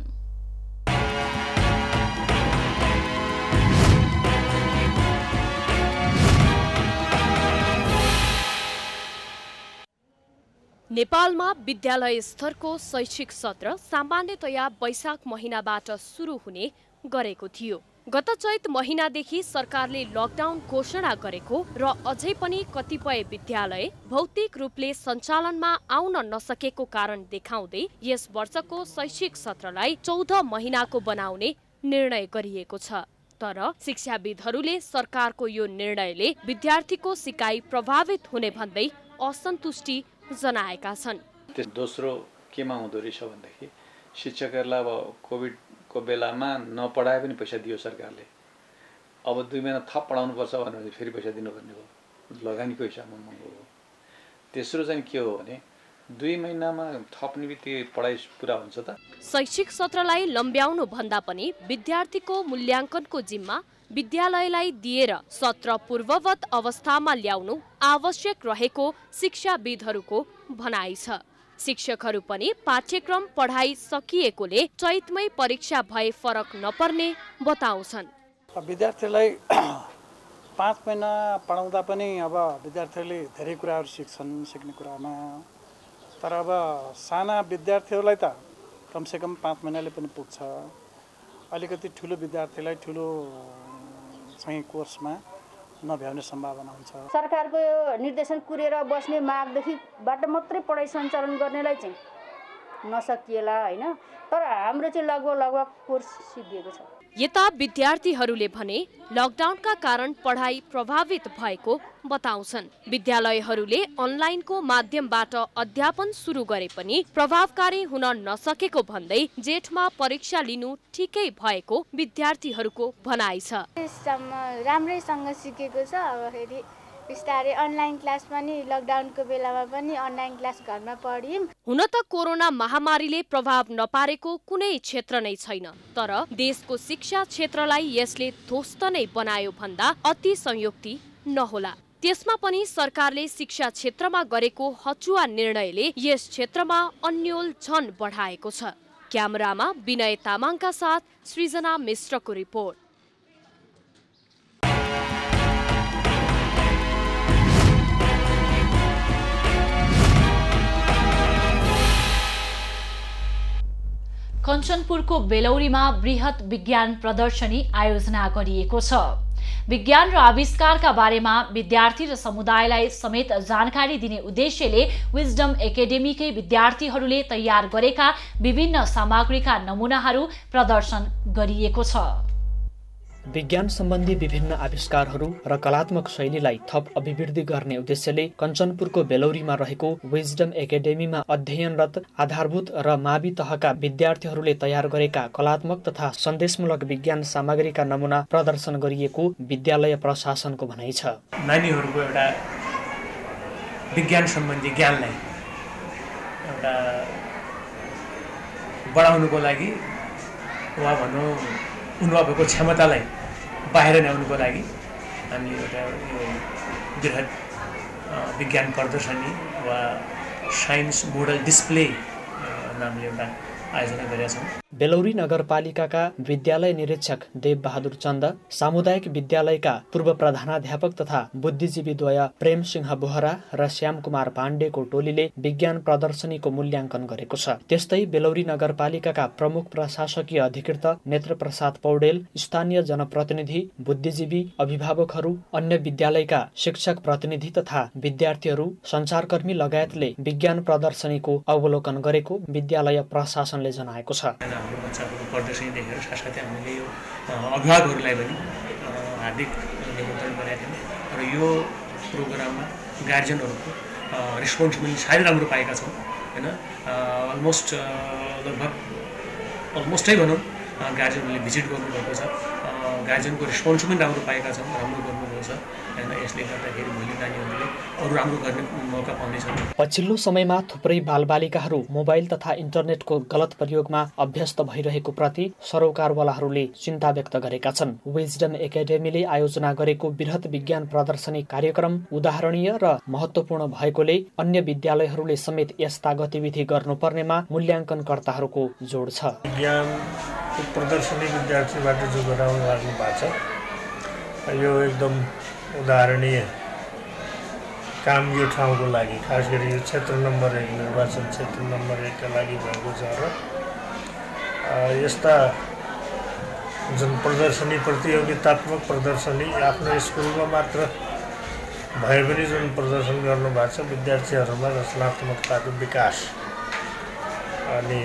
[SPEAKER 11] नेपालमा विद्यालय स्तरको शैक्षिक सत्र सामान्यतया वैशाख महिनाबाट सुरु हुने गरेको थियो। गत चैत महिनादेखि सरकारले लकडाउन घोषणा गरेको र अझै पनि कतिपय विद्यालय भौतिक रूपले सञ्चालनमा आउन नसकेको कारण देखाउँदै यस वर्षको शैक्षिक सत्रलाई 14 महिनाको बनाउने निर्णय गरिएको छ। तर शिक्षाविदहरूले सरकारको यो निर्णयले विद्यार्थीको सिकाइ प्रभावित हुने भन्दै असन्तुष्टि जनाएका छन्।
[SPEAKER 12] दोस्रो केमा हुँदो रहेछ भन्दाखेरि शिक्षकहरूलाई अब कोभिडको बेलामा नपढाए पनि पैसा दियो सरकारले, अब 2 महिना थप पढाउनु पर्छ भनेर फेरि पैसा दिनुपर्ने भयो, लगानीको हिसाबमा महँगो हो। तेस्रो चाहिँ के हो भने 2 महिनामा थप्ने बित्तिकै पढाइ पुरा हुन्छ त।
[SPEAKER 11] शैक्षिक सत्रलाई लम्ब्याउनु भन्दा पनि विद्यार्थीको मूल्याङ्कनको जिम्मा विद्यालयलाई दिएर सत्र पूर्ववत अवस्थामा ल्याउनु आवश्यक रहेको शिक्षाविदहरूको भनाइ छ। शिक्षकहरू पनि पाठ्यक्रम पढाइ सकिएकोले चैतमै परीक्षा भए फरक नपर्ने बताउँछन्।
[SPEAKER 13] विद्यार्थीलाई 5 महिना पढाउँदा पनि अब विद्यार्थीहरूले धेरै कुराहरू सिक्ने कुरामा, तर अब साना विद्यार्थीहरूलाई त कमसेकम 5 महिनाले पनि पुग्छ। अलिकति ठुलो विद्यार्थीलाई ठुलो चाहिँ कोर्समा नभ्याउने सम्भावना हुन्छ।
[SPEAKER 14] सरकारको यो निर्देशन कुरेर बस्ने मागदेखिबाट मात्रै पढाइ सञ्चालन गर्नेलाई चाहिँ नसकिएला हैन, तर हाम्रो चाहिँ लगभग कोर्स सिद्धिएको छ।
[SPEAKER 11] यता विद्यार्थीहरूले भने लकडाउनका कारण पढाइ प्रभावित भएको बताउँछन्। विद्यालयहरूले अनलाइनको माध्यमबाट अध्यापन सुरु गरे पनि प्रभावकारी हुन नसकेको भन्दै जेठमा परीक्षा लिनु ठिकै भएको विद्यार्थीहरूको भनाइ छ।
[SPEAKER 15] राम्रैसँग सिकेको छ। अब फेरि बिस्तारै अनलाइन क्लास पनि लकडाउनको बेलामा पनि अनलाइन क्लास घरमा पढ्यौं।
[SPEAKER 11] हुन त कोरोना महामारीले प्रभाव नपारेको कुनै क्षेत्र नै छैन, तर देशको शिक्षा क्षेत्रलाई यसले ध्वस्त नै बनायो भन्दा अति संयुक्ति नहोला। त्यसमा पनि सरकारले शिक्षा क्षेत्रमा गरेको हचुवा निर्णयले यस क्षेत्रमा अन्यल झन बढाएको छ। क्यामेरामा विनय तामाङका साथ सृजना मिश्रको रिपोर्ट।
[SPEAKER 1] कञ्चनपुरको बेलौरीमा बृहत विज्ञान प्रदर्शनी आयोजना गरिएको छ। विज्ञान र आविष्कारका बारेमा विद्यार्थी र समुदायलाई समेत जानकारी दिने उद्देश्यले विजडम एकेडेमीकै विद्यार्थीहरूले तयार गरेका विभिन्न सामग्रीका नमुनाहरू प्रदर्शन गरिएको छ।
[SPEAKER 16] विज्ञान सम्बन्धी विभिन्न आविष्कारहरू र कलात्मक शैलीलाई थप अभिवृद्धि गर्ने उद्देश्यले कञ्चनपुरको बेलौरीमा रहेको विजडम एकाडेमीमा अध्ययनरत आधारभूत र मावि तहका विद्यार्थीहरूले तयार गरेका कलात्मक तथा सन्देशमूलक विज्ञान सामग्रीका नमुना प्रदर्शन गरिएको विद्यालय प्रशासनको भनाइ छ।
[SPEAKER 17] नानीहरूको एउटा विज्ञान सम्बन्धी ज्ञानलाई एउटा बढाउनुको लागि वा भनौँ उनमा भएको क्षमतालाई बाहिर ल्याउनुको लागि हामीले एउटा यो बृहत विज्ञान प्रदर्शनी वा साइन्स मोडल डिस्प्ले नामले एउटा आयोजना गरेका छौँ।
[SPEAKER 16] बेलौरी नगरपालिकाका विद्यालय निरीक्षक देव बहादुर चन्द, सामुदायिक विद्यालयका पूर्व प्रधानाध्यापक तथा बुद्धिजीवीद्वय प्रेम सिंह बोहरा र श्याम कुमार पाण्डेको टोलीले विज्ञान प्रदर्शनीको मूल्याङ्कन गरेको छ। त्यस्तै बेलौरी नगरपालिकाका प्रमुख प्रशासकीय अधिकृत नेत्र प्रसाद पौडेल, स्थानीय जनप्रतिनिधि, बुद्धिजीवी, अभिभावकहरू, अन्य विद्यालयका शिक्षक प्रतिनिधि तथा विद्यार्थीहरू, सञ्चारकर्मी लगायतले विज्ञान प्रदर्शनीको अवलोकन गरेको विद्यालय प्रशासन फाउन्डेसनले जनाएको छ।
[SPEAKER 17] हाम्रो बच्चाहरूको प्रदर्शनी देखेर साथसाथै हामीले यो अभिभावकहरूलाई पनि हार्दिक निमन्त्रण गरेका थियौँ र यो प्रोग्राममा गार्जियनहरूको रेस्पोन्स पनि साह्रै राम्रो पाएका छौँ हैन। अलमोस्टै भनौँ गार्जियनहरूले भिजिट गर्नुभएको छ, गार्जियनको रेस्पोन्स पनि राम्रो पाएका छौँ, राम्रो गर्नुभएको छ हैन। यसले गर्दाखेरि भोलि नानीहरूले अरू राम्रो गर्ने मौका पाउनेछन्।
[SPEAKER 16] पछिल्लो समयमा थुप्रै बालबालिकाहरू मोबाइल तथा इन्टरनेटको गलत प्रयोगमा अभ्यस्त भइरहेको प्रति सरोकारवालाहरूले चिन्ता व्यक्त गरेका छन्। विजडम एकाडेमीले आयोजना गरेको बृहत विज्ञान प्रदर्शनी कार्यक्रम उदाहरणीय र महत्त्वपूर्ण भएकोले अन्य विद्यालयहरूले समेत यस्ता गतिविधि गर्नुपर्नेमा मूल्याङ्कनकर्ताहरूको जोड छ।
[SPEAKER 18] विज्ञानको प्रदर्शनी विद्यार्थीबाट जो गराउनु लाग्नु भएको छ यो एकदम उदाहरणीय काम यो ठाउँको लागि, खास गरी यो क्षेत्र नम्बर 1 निर्वाचन क्षेत्र नम्बर 1 का लागि भएको छ र यस्ता जुन प्रदर्शनी प्रतियोगितात्मक प्रदर्शनी आफ्नो स्कुलमा मात्र भए पनि जुन प्रदर्शन गर्नुभएको छ विद्यार्थीहरूमा रचनात्मकताको विकास अनि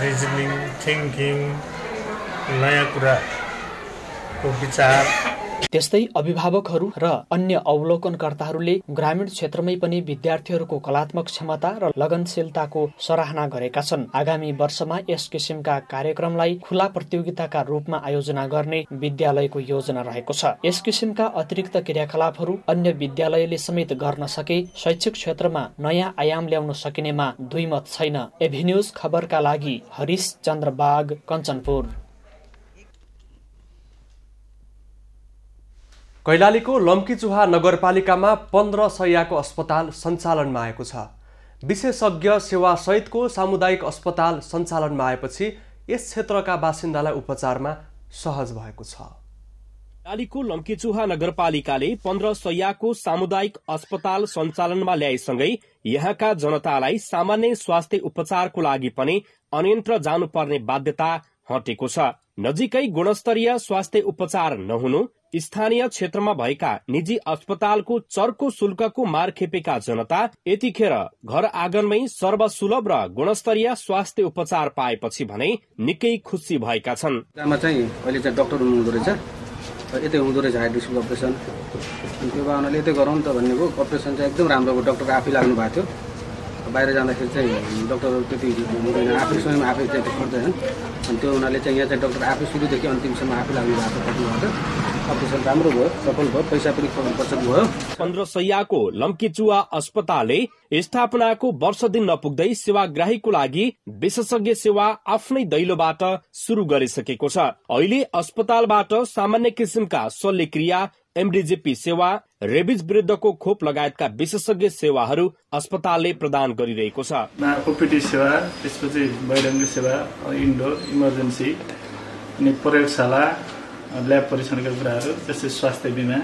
[SPEAKER 18] रिजनिङ, थिङ्किङ, नयाँ कुराको विचार।
[SPEAKER 16] त्यस्तै अभिभावकहरू र अन्य अवलोकनकर्ताहरूले ग्रामीण क्षेत्रमै पनि विद्यार्थीहरूको कलात्मक क्षमता र लगनशीलताको सराहना गरेका छन्। आगामी वर्षमा यस किसिमका कार्यक्रमलाई खुला प्रतियोगिताका रूपमा आयोजना गर्ने विद्यालयको योजना रहेको छ। यस किसिमका अतिरिक्त क्रियाकलापहरू अन्य विद्यालयले समेत गर्न सके शैक्षिक क्षेत्रमा नयाँ आयाम ल्याउन सकिनेमा दुई मत छैन। एभिन्यूज खबरका लागि हरिश चन्द्र बाग, कञ्चनपुर।
[SPEAKER 2] कैलालीको लम्कीचुहा नगरपालिकामा 15 शय्याको अस्पताल सञ्चालनमा आएको छ। विशेषज्ञ सेवा सहितको सामुदायिक अस्पताल सञ्चालनमा आएपछि यस क्षेत्रका बासिन्दालाई उपचारमा सहज भएको छ।
[SPEAKER 19] कैलालीको लम्कीचुहा नगरपालिकाले 15 शय्याको सामुदायिक अस्पताल सञ्चालनमा ल्याएसँगै यहाँका जनतालाई सामान्य स्वास्थ्य उपचारको लागि पनि अन्यत्र जानुपर्ने बाध्यता हटेको छ। नजिकै गुणस्तरीय स्वास्थ्य उपचार नहुनु, स्थानीय क्षेत्रमा भएका निजी अस्पतालको चर्को शुल्कको मार खेपेका जनता यतिखेर घर आँगनमै सर्वसुलभ र गुणस्तरीय स्वास्थ्य उपचार पाएपछि भने निकै खुसी भएका छन्।
[SPEAKER 20] अहिले चाहिँ डाक्टर हुनुहुँदो रहेछ, यतै हुँदो रहेछ हाइड्रोसिल अपरेसन, त्यो भावनाले यतै गरौँ त भन्नेको अपरेसन चाहिँ एकदम राम्रो भयो। डाक्टर आफै लाग्नु भएको थियो, बाहिर जाँदाखेरि चाहिँ डाक्टरहरू त्यति हुँदैन, आफै स्वयं आफै चाहिँ गर्दैन। अनि त्यो हुनाले चाहिँ यहाँ चाहिँ डाक्टर आफै सुरुदेखि अन्तिमसम्म आफै लाग्नु भएको कतिबाट अपरेसन राम्रो भयो, सफल भयो, पैसा पनि बचत भयो।
[SPEAKER 19] 15 शय्याको लम्कीचुहा अस्पतालले स्थापनाको वर्ष दिन नपुग्दै सेवाग्राहीको लागि विशेषज्ञ सेवा आफ्नै दैलोबाट सुरु गरिसकेको छ। अहिले अस्पतालबाट सामान्य किसिमका शल्यक्रिया, एमडिजिपी सेवा, रेबिज विरुद्धको खोप लगायतका विशेषज्ञ सेवाहरू अस्पतालले प्रदान गरिरहेको छ।
[SPEAKER 21] ओपिडी सेवा, त्यसपछि बहिरङ्ग सेवा, इन्डोर इमर्जेन्सी अनि प्रयोगशाला, ल्याब परीक्षणका कुराहरू, त्यस्तै स्वास्थ्य बिमा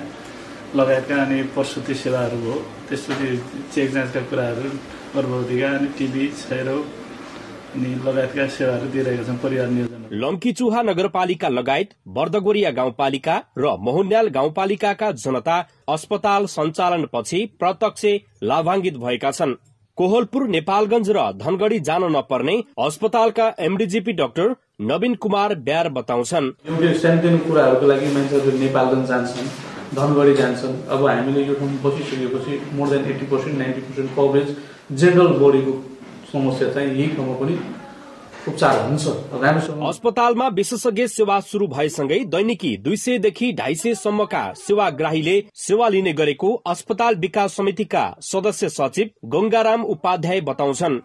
[SPEAKER 21] लगायतका अनि प्रसुति सेवाहरू हो। त्यसपछि चेक जाँचका कुराहरू, गर्भवतीका अनि टिबी, क्षयरोग अनि लगायतका सेवाहरू दिइरहेका छन् परिवार नियोजन।
[SPEAKER 19] लम्कीचुहा नगरपालिका लगायत बर्दगोरिया गाउँपालिका र मोहन्याल गाउँपालिकाका जनता अस्पताल सञ्चालनपछि प्रत्यक्ष लाभान्वित भएका छन्। कोहलपुर, नेपालगञ्ज र धनगढ़ी जान नपर्ने अस्पतालका एमडिजिपी डाक्टर नवीन कुमार ब्यार बताउँछन्।
[SPEAKER 22] यो सानोतिनो कुराहरूको लागि मान्छेहरू नेपालगञ्ज जान्छन्, धनगढ़ी जान्छन्। अब हामीले यो ठाउँ बसिसकेपछि मोर देन 80% 90% कभरेज जेनरल बडीको समस्या चाहिँ यही ठाउँमा पनि उपचार हुन्छ।
[SPEAKER 19] अस्पतालमा विशेषज्ञ सेवा शुरू भएसँगै दैनिकी 200 देखि 250 सम्मका सेवाग्राहीले सेवा लिने गरेको अस्पताल विकास समितिका सदस्य सचिव गंगाराम उपाध्याय बताउँछन्।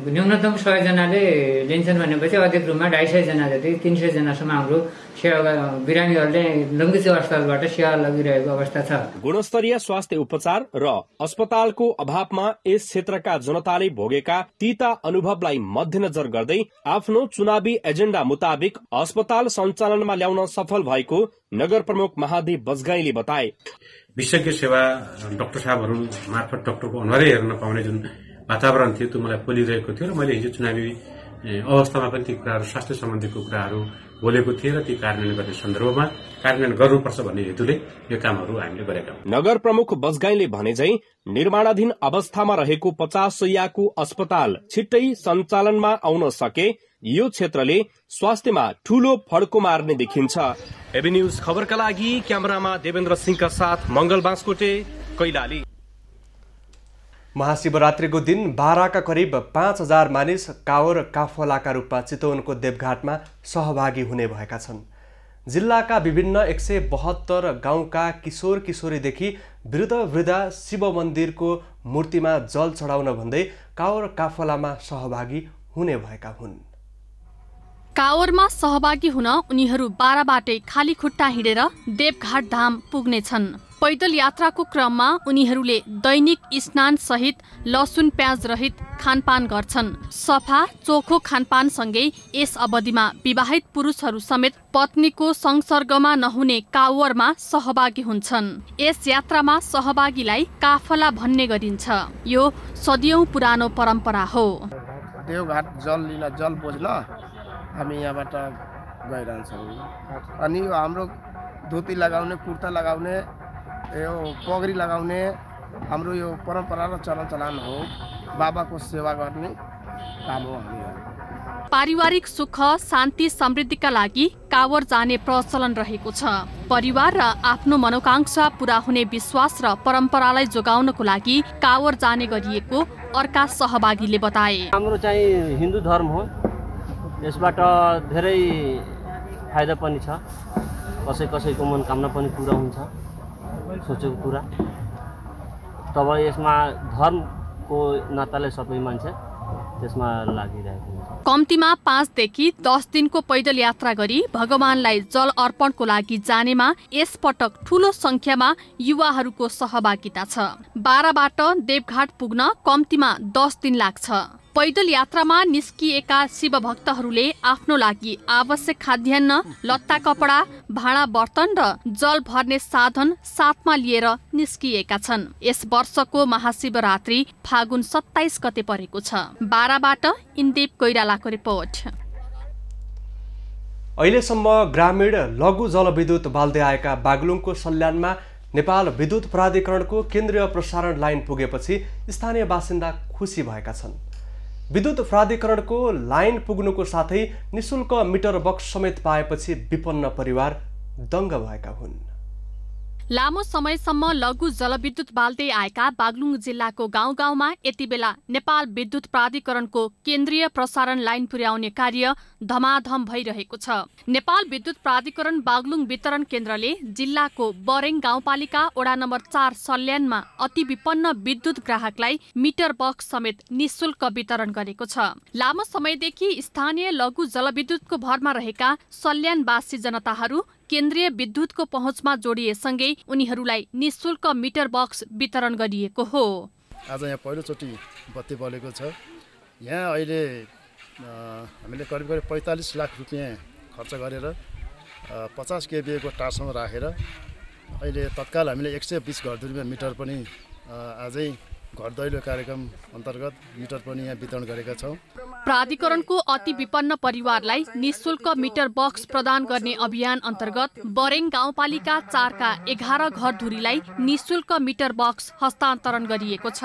[SPEAKER 23] न्यूनतम 100 जनाले लिन्छन् भनेपछि अधिक रूपमा 250 जना जति 300 जनासम्म हाम्रो बिरामीहरूले लम्कीचुहा अस्पतालबाट सेवा लगिरहेको अवस्था छ।
[SPEAKER 19] गुणस्तरीय स्वास्थ्य उपचार र अस्पतालको अभावमा यस क्षेत्रका जनताले भोगेका तीता अनुभवलाई मध्यनजर गर्दै आफ्नो चुनावी एजेण्डा मुताबिक अस्पताल सञ्चालनमा ल्याउन सफल भएको नगर प्रमुख महादेव बजगाईले बताए।
[SPEAKER 24] विशेषज्ञ सेवा डाक्टर साहबहरू मार्फत डाक्टरको अनुहारै हेर्न पाउने जुन वातावरण थियो त्यो मलाई पोलिरहेको थियो र मैले हिजो चुनावी अवस्थामा पनि ती कुराहरू स्वास्थ्य सम्बन्धीको कुराहरू बोलेको थिएँ र ती कार्यान्वयन गर्ने सन्दर्भमा कार्यान्वयन गर्नुपर्छ भन्ने हेतुले यो कामहरू हामीले गरेका हौं।
[SPEAKER 19] नगर प्रमुख बजगाईले भने चाहिँ निर्माणाधीन अवस्थामा रहेको 50 शैय्याको अस्पताल छिट्टै सञ्चालनमा आउन सके यो क्षेत्रले स्वास्थ्यमा ठूलो फड्को मार्ने देखिन्छ। एबी न्यूज खबरका लागि क्यामेरामा देवेन्द्र सिंहका साथ मंगल बाँसकोटे, कैलाली।
[SPEAKER 2] महाशिवरात्रिको दिन बाराका करिब 5000 मानिस कावर काफलाका रूपमा चितवनको देवघाटमा सहभागी हुने भएका छन्। जिल्लाका विभिन्न 172 गाउँका किशोर किशोरीदेखि वृद्ध वृद्धा शिव मन्दिरको मूर्तिमा जल चढाउन भन्दै कावर काफलामा सहभागी हुने भएका हुन्।
[SPEAKER 8] कावरमा सहभागी हुन उनीहरू बाराबाटै खाली खुट्टा हिँडेर देवघाट धाम पुग्नेछन्। पैदल यात्राको क्रममा उनीहरूले दैनिक स्नान सहित लसुन प्याज रहित खानपान गर्छन्। सफा चोखो खानपानसँगै यस अवधिमा विवाहित पुरुषहरू समेत पत्नीको संसर्गमा नहुने कावरमा सहभागी हुन्छन्। यस यात्रामा सहभागीलाई काफला भन्ने गरिन्छ। यो सदियौं पुरानो परम्परा हो।
[SPEAKER 3] देवघाट जल बोझ्न हामी यहाँबाट गइरहन्छौँ। अनि यो हाम्रो धोती लगाउने, कुर्ता लगाउने, यो पगडी लगाउने हाम्रो यो परम्परा र चलन हो। बाबाको सेवा गर्ने काम हो हामी।
[SPEAKER 8] पारिवारिक सुख शान्ति समृद्धिका लागि कावर जाने प्रचलन रहेको छ। परिवार र आफ्नो मनोकांक्षा पूरा हुने विश्वास र परम्परालाई जोगाउनको लागि कावर जाने गरिएको अर्का सहभागीले बताए।
[SPEAKER 4] हाम्रो चाहिँ हिन्दू धर्म हो, यसबाट धेरै फाइदा पनि छ। कसैको मनोकामना पनि पूरा हुन्छ, सोचेको कुरा। तब यसमा धर्मको नाताले सबै मान्छे त्यसमा लागिरहेको हुन्छ।
[SPEAKER 8] कम्तीमा 5 देखि 10 दिनको पैदल यात्रा गरी भगवानलाई जल अर्पणको लागि जानेमा यस पटक ठूलो संख्यामा युवाहरूको सहभागिता छ। बाराबाट देवघाट पुग्न कम्तीमा 10 दिन लाग्छ। पैदल यात्रामा निस्किएका शिव भक्तहरूले आफ्नो लागि आवश्यक खाद्यान्न, लत्ता कपडा, भाँडा बर्तन र जल भर्ने साधन साथमा लिएर निस्किएका छन्। यस वर्षको महाशिवरात्रि फागुन 27 गते परेको छ। बाराबाट इन्देव कोइरालाको रिपोर्ट।
[SPEAKER 2] अहिलेसम्म ग्रामीण लघु जलविद्युत बाल्दै आएका बागलुङको सल्यानमा नेपाल विद्युत प्राधिकरणको केन्द्रीय प्रसारण लाइन पुगेपछि स्थानीय बासिन्दा खुसी भएका छन्। विद्युत प्राधिकरणको लाइन पुग्नुको साथै निशुल्क मिटर बक्स समेत पाएपछि विपन्न परिवार दङ्ग भएका हुन्।
[SPEAKER 8] लामो समयसम्म लघु जलविद्युत बाल्दै आएका बागलुङ जिल्लाको गाउँ गाउँमा यति बेला नेपाल विद्युत प्राधिकरणको केन्द्रीय प्रसारण लाइन पुर्याउने कार्य धमाधम भइरहेको छ। नेपाल विद्युत प्राधिकरण बागलुङ वितरण केन्द्रले जिल्लाको बरेङ गाउँपालिका वडा नम्बर 4 सल्यानमा अति विपन्न विद्युत ग्राहकलाई मिटर बक्स समेत निशुल्क वितरण गरेको छ। लामो समयदेखि स्थानीय लघु जलविद्युतको भरमा रहेका सल्यानवासी जनताहरू केन्द्रीय विद्युतको पहुँचमा जोडिएसँगै उनीहरूलाई निशुल्क मिटर बक्स वितरण गरिएको हो।
[SPEAKER 5] आज यहाँ पहिलोचोटि बत्ती बलेको छ। यहाँ अहिले हामीले करिब 45 लाख रुपियाँ खर्च गरेर 50 केभीए को ट्रान्सफर्मर राखेर अहिले तत्काल हामीले 120 घरधुरीमा मिटर पनि आजै घर दैलो कार्यक्रम अन्तर्गत मिटर पनि यहाँ वितरण गरेका छौँ।
[SPEAKER 8] प्राधिकरणको अति विपन्न परिवारलाई निशुल्क मिटर बक्स प्रदान गर्ने अभियान अन्तर्गत बरेङ गाउँपालिका 4 का 11 घरधुरीलाई निशुल्क मिटर बक्स हस्तान्तरण गरिएको छ।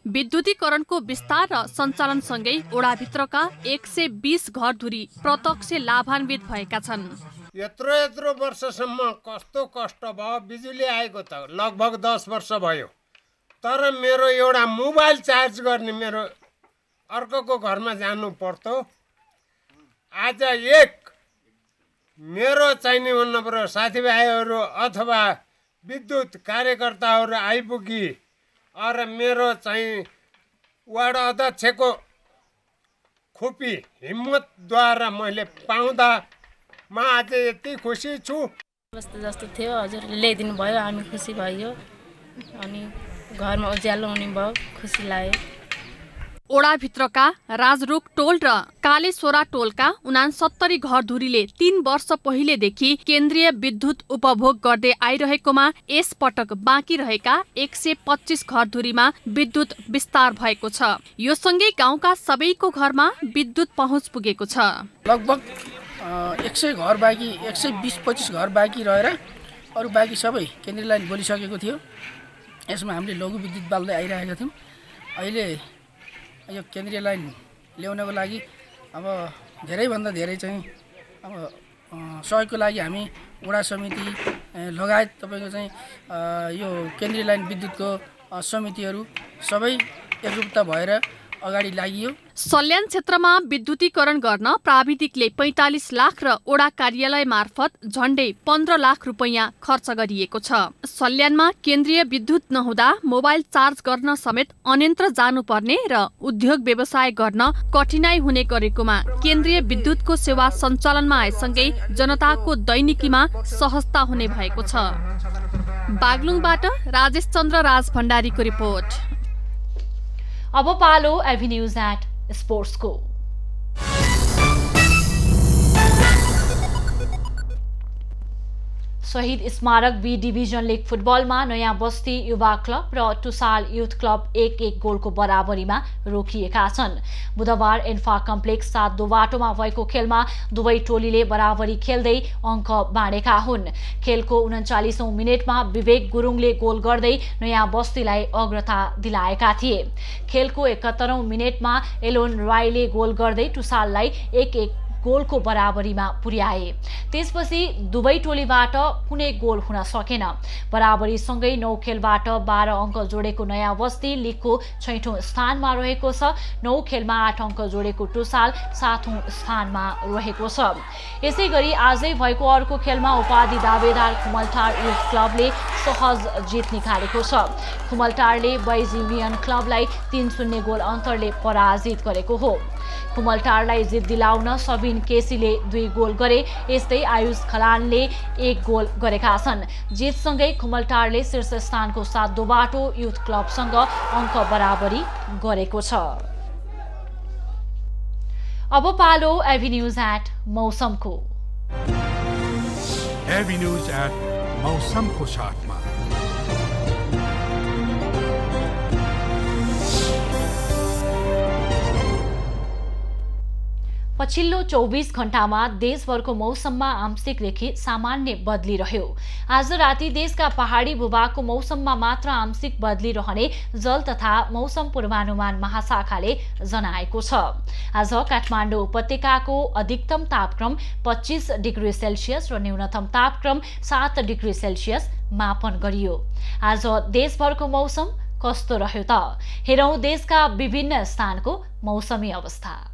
[SPEAKER 8] विद्युतीकरणको विस्तार र सञ्चालनसँगै वडाभित्रका 120 घरधुरी प्रत्यक्ष लाभान्वित भएका छन्।
[SPEAKER 6] यत्रो वर्षसम्म कस्तो कष्ट भयो, बिजुली आएको त लगभग 10 वर्ष भयो, तर मेरो एउटा मोबाइल चार्ज गर्ने मेरो अर्कोको घरमा जानु पर्थ्यो। आज मेरो चाहिने भन्नु पर्यो साथीभाइहरू अथवा विद्युत कार्यकर्ताहरू आइपुगी र मेरो चाहिँ वार्ड अध्यक्षको खुपी हिम्मतद्वारा मैले पाउँदा म आज यति खुसी छु।
[SPEAKER 25] जस्तो थियो हजुरले ल्याइदिनु भयो, हामी खुसी भयो अनि घरमा उज्यालो हुने भयो, खुसी लाग्यो।
[SPEAKER 8] ओडाभित्रका राजरोक टोल र कालेश्वरा टोलका 69 घरधुरीले 3 वर्ष पहिलेदेखि केन्द्रीय विद्युत उपभोग गर्दै आइरहेकोमा यस पटक बाँकी रहेका 125 घरधुरीमा विद्युत विस्तार भएको छ। यो सँगै गाउँका सबैको घरमा विद्युत पहुँच पुगेको छ।
[SPEAKER 5] लगभग
[SPEAKER 7] 100 घर बाँकी 120-25 घर बाँकी रहेर अरू बाँकी सबै केन्द्रीय लाइन बोलिसकेको थियो। यसमा हामीले लघु विद्युत बाल्दै आइरहेका थियौँ। अहिले यो केन्द्रीय लाइन ल्याउनको लागि अब धेरैभन्दा धेरै चाहिँ अब सहयोगको लागि हामी वडा समिति लगायत तपाईँको चाहिँ यो केन्द्रीय लाइन विद्युतको समितिहरू सबै एकरूपता भएर अगाडि लागियो।
[SPEAKER 8] सल्यान क्षेत्रमा विद्युतीकरण गर्न प्राविधिकले 45 लाख र ओडा कार्यालय मार्फत झण्डै 15 लाख रुपैयाँ खर्च गरिएको छ। सल्यानमा केन्द्रीय विद्युत नहुँदा मोबाइल चार्ज गर्न समेत अन्यन्त्र जानुपर्ने र उद्योग व्यवसाय गर्न कठिनाई हुने गरेकोमा केन्द्रीय विद्युतको सेवा सञ्चालनमा आएसँगै जनताको दैनिकीमा सहजता हुने भएको छ। बागलुङबाट राजेश चन्द्र राज भण्डारीको रिपोर्ट।
[SPEAKER 1] अब पालो एभिन्यूज एट स्पोर्ट्सको। शहीद स्मारक बी डिभिजन लिग फुटबलमा नयाँ बस्ती युवा क्लब र टुसाल युथ क्लब 1-1 गोलको बराबरीमा रोकिएका छन्। बुधबार एन्फा कम्प्लेक्स 7 दुबाटोमा भएको खेलमा दुवै टोलीले बराबरी खेल्दै अङ्क बाँडेका हुन्। खेलको 39औं मिनेटमा विवेक गुरुङले गोल गर्दै नयाँ बस्तीलाई अग्रता दिलाएका थिए। खेलको 71औं मिनेटमा एलोन राईले गोल गर्दै टुसाललाई 1-1 गोलको बराबरीमा पुर्याए। त्यसपछि दुवै टोलीबाट कुनै गोल हुन सकेन। बराबरीसँगै 9 खेलबाट 12 अङ्क जोडेको नयाँ बस्ती लिगको 6औं स्थानमा रहेको छ। 9 खेलमा 8 अङ्क जोडेको टुसाल 7औं स्थानमा रहेको छ। यसैगरी आजै भएको अर्को खेलमा उपाधि दावेदार खुमलटार युथ क्लबले सहज जित निकालेको छ। खुमलटारले बॉयज युनियन क्लबलाई 3-0 गोल अन्तरले पराजित गरेको हो। खुमलटारलाई जित दिलाउन सबिन केसीले 2 गोल गरे। यस्तै आयुष खलानले 1 गोल गरेका छन्। जितसँगै खुमलटारले शीर्ष स्थानको 7 दुबाटो युथ क्लबसँग अङ्क बराबरी गरेको छ। अब पालो एभिन्यूज एट मौसमको।
[SPEAKER 9] एभिन्यूज एट मौसमको साथमा
[SPEAKER 1] पछिल्लो 24 घण्टामा देशभरको मौसममा आंशिकदेखि सामान्य बदली रह्यो। आज राति देशका पहाडी भूभागको मौसममा मात्र आंशिक बदली रहने जल तथा मौसम पूर्वानुमान महाशाखाले जनाएको छ। आज काठमाडौँ उपत्यकाको अधिकतम तापक्रम 25 डिग्री सेल्सियस र न्यूनतम तापक्रम 7 डिग्री सेल्सियस मापन गरियो। आज देशभरको मौसम कस्तो रह्यो त? हेरौं देशका विभिन्न स्थानको मौसमी अवस्था।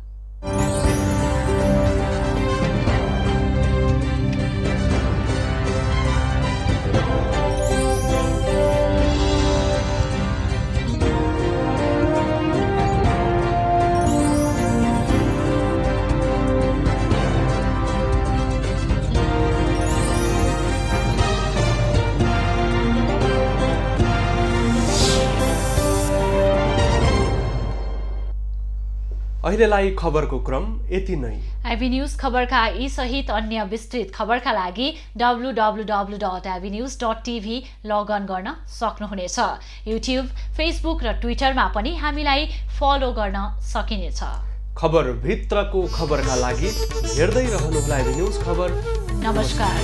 [SPEAKER 2] अहिलेलाई खबरको क्रम यति नै।
[SPEAKER 1] एभिन्यूज खबरका यी सहित अन्य विस्तृत खबरका लागि www.avenews.tv लगअन गर्न सक्नुहुनेछ। युट्युब, फेसबुक र ट्विटरमा पनि हामीलाई फलो गर्न सकिनेछ।
[SPEAKER 2] खबर भित्रको खबरका लागि हेर्दै रहनुहोला एभिन्यूज खबर।
[SPEAKER 1] नमस्कार।